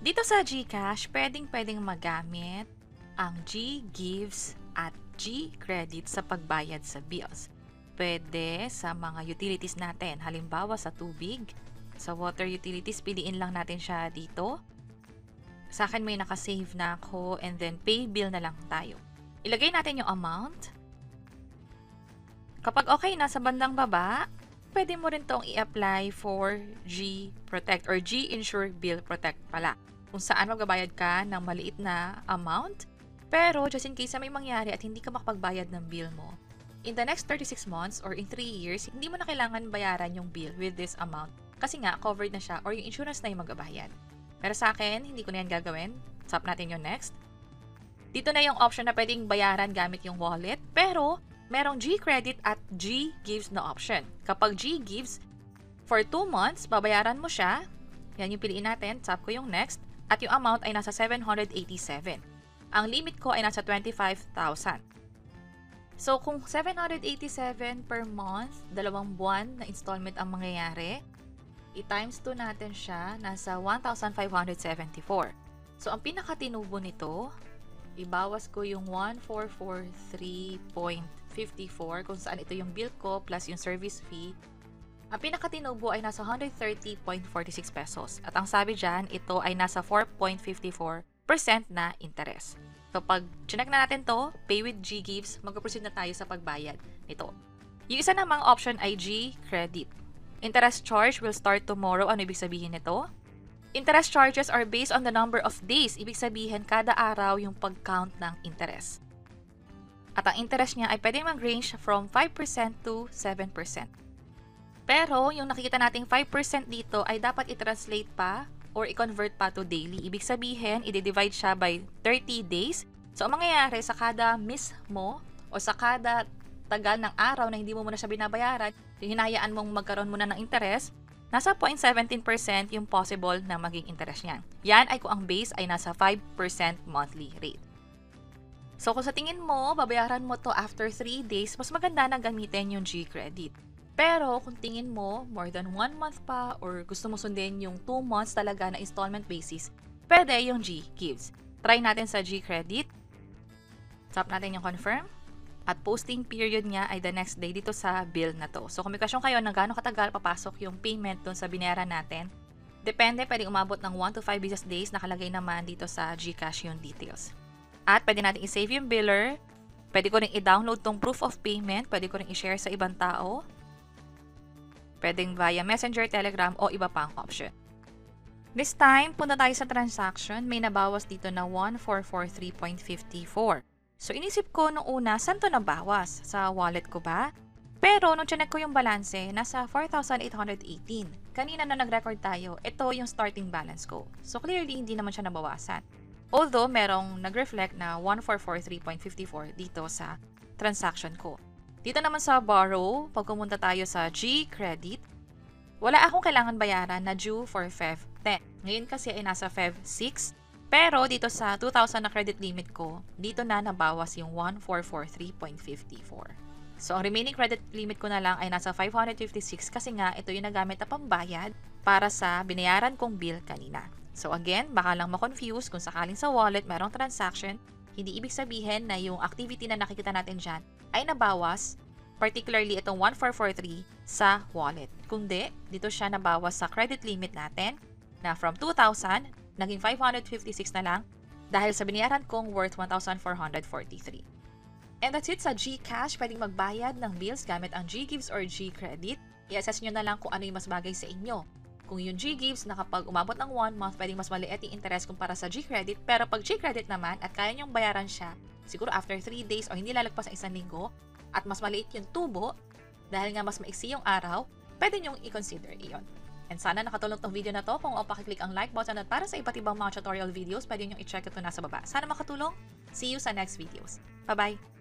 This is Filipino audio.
Dito sa GCash, pwedeng magamit ang GGives at GCredit sa pagbayad sa bills. Pwede sa mga utilities natin, halimbawa sa tubig, sa water utilities, piliin lang natin siya dito. Sa akin may nakasave na ako and then pay bill na lang tayo. Ilagay natin yung amount. Kapag okay na sa bandang baba, pwede mo rin tong i-apply for GProtect or G-Insure Bill Protect pala. Kung saan magbabayad ka ng maliit na amount, pero just in case na may mangyari at hindi ka makapagbayad ng bill mo, in the next 36 months or in 3 years, hindi mo na kailangan bayaran yung bill with this amount kasi nga covered na siya or yung insurance na yung magbabayad. Pero sa akin, hindi ko na yan gagawin. Tap natin yung next. Dito na yung option na pwedeng bayaran gamit yung wallet, pero merong GCredit at GGives na option. Kapag GGives, for 2 months, babayaran mo siya. Yan yung piliin natin. Tap ko yung next. At yung amount ay nasa 787. Ang limit ko ay nasa 25,000. So, kung 787 per month, 2 buwan na installment ang mangyayari, i-times 2 natin siya, nasa 1,574. So, ang pinakatinubo nito, ibawas ko yung 1,443.54 kung saan ito yung bill ko plus yung service fee. Ang pinakatinubo ay nasa 130.46 pesos. At ang sabi dyan, ito ay nasa 4.54% na interest. So, pag chinek na natin to, pay with GGives, mag-proceed na tayo sa pagbayad nito. Yung isa namang option ay GCredit. Interest charge will start tomorrow. Ano ibig sabihin nito? Interest charges are based on the number of days. Ibig sabihin, kada araw yung pag-count ng interest. At ang interest niya ay pwedeng mag-range from 5% to 7%. Pero, yung nakikita nating 5% dito ay dapat i-translate pa or i-convert pa to daily. Ibig sabihin, i-divide siya by 30 days. So, ang mangyayari sa kada miss mo o sa kada tagal ng araw na hindi mo muna siya binabayaran, yung hinayaan mong magkaroon muna ng interest, nasa 0.17% yung possible na maging interest niyan. Yan ay kung ang base ay nasa 5% monthly rate. So, kung sa tingin mo, babayaran mo to after 3 days, mas maganda na gamitin yung GCredit. Pero, kung tingin mo, more than 1 month pa, or gusto mo sundin yung 2 months talaga na installment basis, pwede yung GGives. Try natin sa GCredit. Tap natin yung confirm. At posting period niya ay the next day dito sa bill na to. So, kung may question kayo ng gaano katagal papasok yung payment dun sa binayaran natin, depende, pwedeng umabot ng 1 to 5 business days, nakalagay naman dito sa GCash yung details. At pwede natin i-save yung biller, pwede ko rin i-download tong proof of payment, pwede ko rin i-share sa ibang tao, pwedeng via Messenger, Telegram, o iba pang option. This time, punta tayo sa transaction, may nabawas dito na 1,443.54. So, inisip ko nung una, saan to nabawas? Sa wallet ko ba? Pero, nung chinek ko yung balanse, nasa 4,818. Kanina na nag-record tayo, ito yung starting balance ko. So, clearly, hindi naman siya nabawasan. Although, merong nag-reflect na 1,443.54 dito sa transaction ko. Dito naman sa borrow, pag pumunta tayo sa GCredit, wala akong kailangan bayaran na due for Feb 10. Ngayon kasi ay nasa Feb 6. Pero dito sa 2,000 na credit limit ko, dito na nabawas yung 1,443.54. So, ang remaining credit limit ko na lang ay nasa 556 kasi nga ito yung nagamit na pambayad para sa binayaran kong bill kanina. So, again, baka lang ma-confuse kung sakaling sa wallet merong transaction, hindi ibig sabihin na yung activity na nakikita natin dyan ay nabawas, particularly itong 1,443 sa wallet. Kundi, dito siya nabawas sa credit limit natin na from 2,000, naging 556 na lang dahil sa binayaran kong worth 1,443. And that's it sa GCash. Pwedeng magbayad ng bills gamit ang GGives or GCredit. I-assess nyo na lang kung ano yung mas bagay sa inyo. Kung yung GGives na kapag umabot ng 1 month, pwedeng mas maliit yung interest kumpara sa GCredit. Pero pag GCredit naman at kaya nyong bayaran siya, siguro after 3 days o hindi lalagpas ng 1 linggo, at mas maliit yung tubo, dahil nga mas maiksi yung araw, pwede nyong i-consider iyon. And sana nakatulong tong video na to. Kung pakiclick ang like button at para sa iba't ibang mga tutorial videos, pwede nyo i-check ito nasa baba. Sana makatulong. See you sa next videos. Bye-bye!